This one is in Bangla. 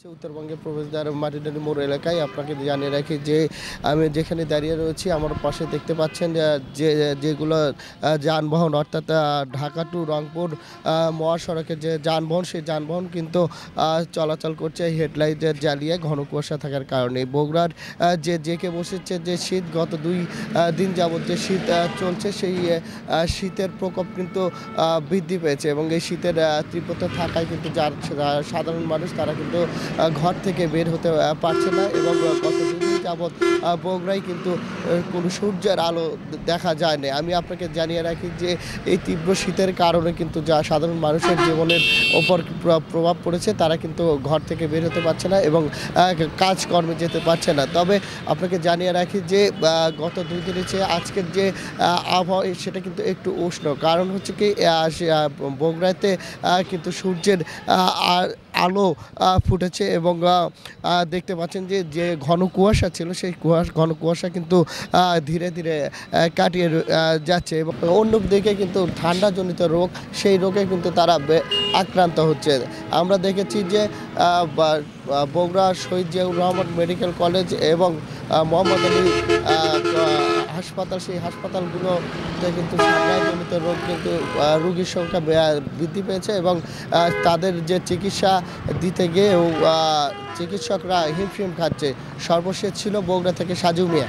উত্তরবঙ্গের প্রবেশদ্বার মাটিডালি মোড় এলাকায় আপনাকে জানিয়ে রাখি যে আমি যেখানে দাঁড়িয়ে রয়েছি আমার পাশে দেখতে পাচ্ছেন যে যেগুলো যানবাহন অর্থাৎ ঢাকা টু রংপুর মহাসড়কের যে যানবাহন সেই যানবাহন কিন্তু চলাচল করছে হেডলাইট জ্বালিয়ে ঘন কুয়াশা থাকার কারণে। বগুড়ার যে জেঁকে বসেছে যে শীত গত 2 দিন যাবৎ যে শীত চলছে সেই শীতের প্রকোপ কিন্তু বৃদ্ধি পেয়েছে এবং এই শীতের তীব্রতা থাকায় কিন্তু সাধারণ মানুষ তারা কিন্তু ঘর থেকে বের হতে পারছে না এবং গত 2 দিন যাবৎ বগুড়ায় কিন্তু কোনো সূর্যের আলো দেখা যায় না। আমি আপনাকে জানিয়ে রাখি যে এই তীব্র শীতের কারণে কিন্তু যা সাধারণ মানুষের জীবনের ওপর প্রভাব পড়েছে, তারা কিন্তু ঘর থেকে বের হতে পারছে না এবং কাজকর্মে যেতে পারছে না। তবে আপনাকে জানিয়ে রাখি যে গত 2 দিনের চেয়ে আজকের যে আবহাওয়া সেটা কিন্তু একটু উষ্ণ। কারণ হচ্ছে কি বগুড়াতে কিন্তু সূর্যের আলো ফুটেছে এবং দেখতে পাচ্ছেন যে ঘন কুয়াশা ছিল সেই ঘন কুয়াশা কিন্তু ধীরে ধীরে কাটিয়ে যাচ্ছে এবং অন্যদিকে কিন্তু ঠান্ডাজনিত রোগ সেই রোগে কিন্তু তারা আক্রান্ত হচ্ছে। আমরা দেখেছি যে বগুড়া শহীদ জিয়াউর রহমান মেডিকেল কলেজ এবং মোহাম্মদ আলী হাসপাতাল, সেই হাসপাতালগুলোতে কিন্তু ঠান্ডাজনিত রোগ কিন্তু রোগীর সংখ্যা বৃদ্ধি পেয়েছে এবং তাদের যে চিকিৎসা দিতে গিয়েও চিকিৎসকরা হিমশিম খাচ্ছে। সর্বশেষ ছিল বগুড়া থেকে সাজু মিয়া।